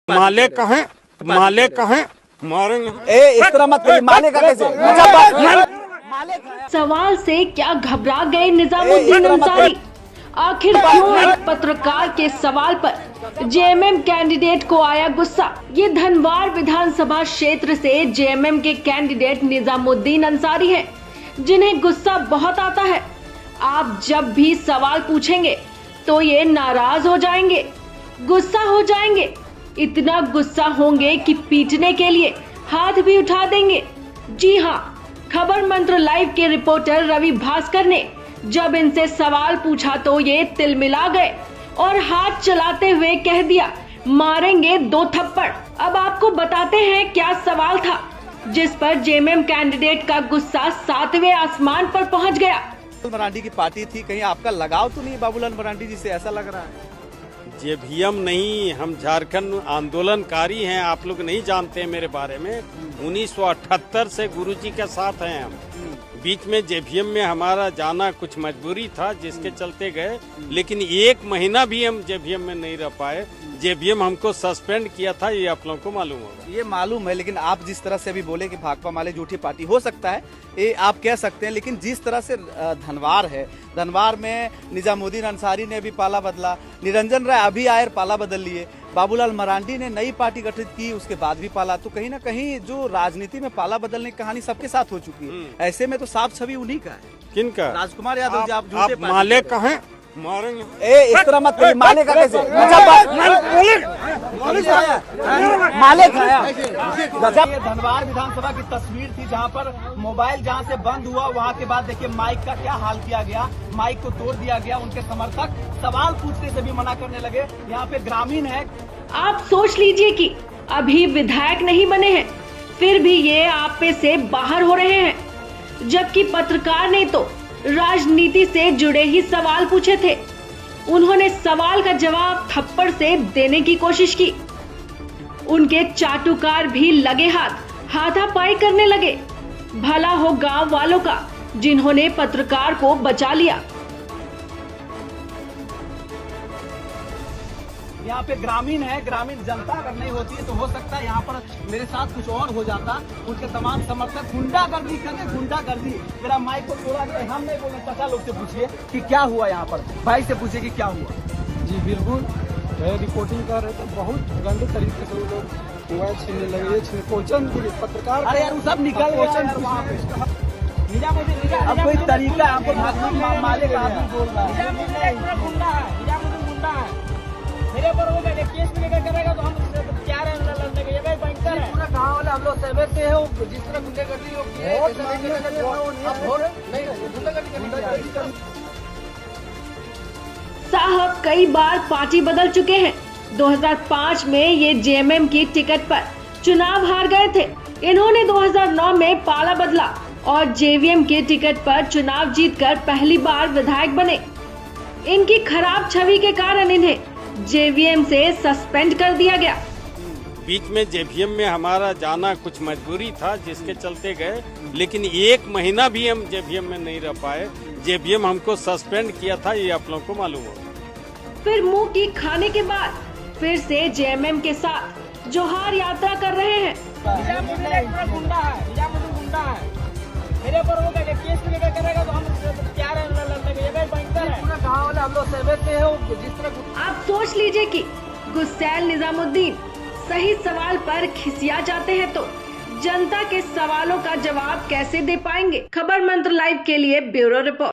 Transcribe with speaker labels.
Speaker 1: माले कहें मारेंगे।
Speaker 2: इस तरह मत करिए, माले का कैसे?
Speaker 3: सवाल से क्या घबरा गए निजामुद्दीन अंसारी? आखिर क्यों एक पत्रकार के सवाल पर जेएमएम कैंडिडेट को आया गुस्सा? ये धनवार विधानसभा क्षेत्र से जेएमएम के कैंडिडेट निजामुद्दीन अंसारी हैं, जिन्हें गुस्सा बहुत आता है। आप जब भी सवाल पूछेंगे तो ये नाराज हो जाएंगे, गुस्सा हो जाएंगे, इतना गुस्सा होंगे कि पीटने के लिए हाथ भी उठा देंगे। जी हाँ, खबर मंत्र लाइव के रिपोर्टर रवि भास्कर ने जब इनसे सवाल पूछा तो ये तिलमिला गए और हाथ चलाते हुए कह दिया, मारेंगे 2 थप्पड़। अब आपको बताते हैं क्या सवाल था जिस पर जेएमएम कैंडिडेट का गुस्सा 7वें आसमान पर पहुंच गया।
Speaker 2: मरांडी की पार्टी थी, कहीं आपका लगाव तो नहीं बाबूलाल मरांडी जी से, ऐसा लग रहा है?
Speaker 1: जेवीएम नहीं, हम झारखंड आंदोलनकारी हैं। आप लोग नहीं जानते हैं मेरे बारे में। 1978 से गुरुजी के साथ हैं हम। बीच में जेवीएम में हमारा जाना कुछ मजबूरी था, जिसके चलते गए, लेकिन 1 महीना भी हम जेवीएम में नहीं रह पाए। जेवीएम हमको सस्पेंड किया था, ये आप लोगों को मालूम होगा।
Speaker 2: ये मालूम है, लेकिन आप जिस तरह से अभी बोले कि भाकपा माले झूठी पार्टी हो सकता है, ये आप कह सकते हैं, लेकिन जिस तरह से धनवार है, धनवार में निजामुद्दीन अंसारी ने भी पाला बदला, निरंजन राय अभी आयर पाला बदल लिए, बाबूलाल मरांडी ने नई पार्टी गठित की, उसके बाद भी पाला। तो कहीं ना कहीं जो राजनीति में पाला बदलने की कहानी सबके साथ हो चुकी है। ऐसे में तो साफ छवि उन्हीं का है।
Speaker 1: किनका?
Speaker 2: राजकुमार यादव जी। आप
Speaker 1: माले कहें मारेंगे।
Speaker 2: इस तरह मत करिए, माले का कैसे? माले खाया। धनवार विधानसभा की तस्वीर थी जहां पर मोबाइल जहां से बंद हुआ, वहां के बाद देखिए माइक का क्या हाल किया गया, माइक को तोड़ दिया गया। उनके समर्थक सवाल पूछने से भी मना करने लगे। यहाँ पे ग्रामीण है।
Speaker 3: आप सोच लीजिए कि अभी विधायक नहीं बने हैं, फिर भी ये आप पे से बाहर हो रहे हैं, जबकि पत्रकार ने तो राजनीति से जुड़े ही सवाल पूछे थे। उन्होंने सवाल का जवाब थप्पड़ से देने की कोशिश की। उनके चाटुकार भी लगे हाथापाई करने लगे। भला हो गांव वालों का, जिन्होंने पत्रकार को बचा लिया।
Speaker 2: यहाँ पे ग्रामीण है, ग्रामीण जनता अगर नहीं होती है तो हो सकता है यहाँ पर मेरे साथ कुछ और हो जाता। उनके तमाम समर्थक गुंडागर्दी करके, गुंडागर्दी। मेरा माइक को तोड़ा गया, हम नहीं बोले। चाचा लोग से पूछिए कि क्या हुआ यहाँ पर, भाई से पूछिए कि क्या हुआ।
Speaker 4: जी बिल्कुल, रिपोर्टिंग कर रहे थे, बहुत गंदे तरीके से वो लोग मोबाइल छीनने लगे, कोचन पत्रकार।
Speaker 2: अरे यार वो सब निकल गए वहाँ पे। अब कोई तरीका आपको माले का बोल रहा है।
Speaker 5: मेरे पर हो गया केस में लेकर करेगा तो हम क्या लड़ने के, ये भाई बैंकर है। पूरा गांव वाले हम लोग सहमत से हो, जिस तरह गुंडागर्दी लोग की है,
Speaker 3: साहब कई बार पार्टी बदल चुके हैं। 2005 में ये जेएमएम की टिकट पर चुनाव हार गए थे। इन्होंने 2009 में पाला बदला और जेवीएम के टिकट पर चुनाव जीतकर पहली बार विधायक बने। इनकी खराब छवि के कारण इन्हें जेवीएम से सस्पेंड कर दिया गया।
Speaker 1: बीच में जेवीएम में हमारा जाना कुछ मजबूरी था, जिसके चलते गए, लेकिन 1 महीना भी हम जेवीएम में नहीं रह पाए। जेवीएम हमको सस्पेंड किया था, ये आप लोगों को मालूम होगा।
Speaker 3: फिर मुंह की खाने के बाद फिर से जेएमएम के साथ जोहार यात्रा कर रहे हैं।
Speaker 5: गुंडा है, मेरे पर हो गया केस में लेकर करेगा तो हम क्या लड़ने के, ये भाई बैंकर है। पूरा गांव वाले हम लोग सहमत से हो, जिस तरह।
Speaker 3: आप सोच लीजिए कि गुस्सैल निजामुद्दीन सही सवाल पर खिसिया जाते हैं तो जनता के सवालों का जवाब कैसे दे पाएंगे। खबर मंत्र लाइव के लिए ब्यूरो रिपोर्ट।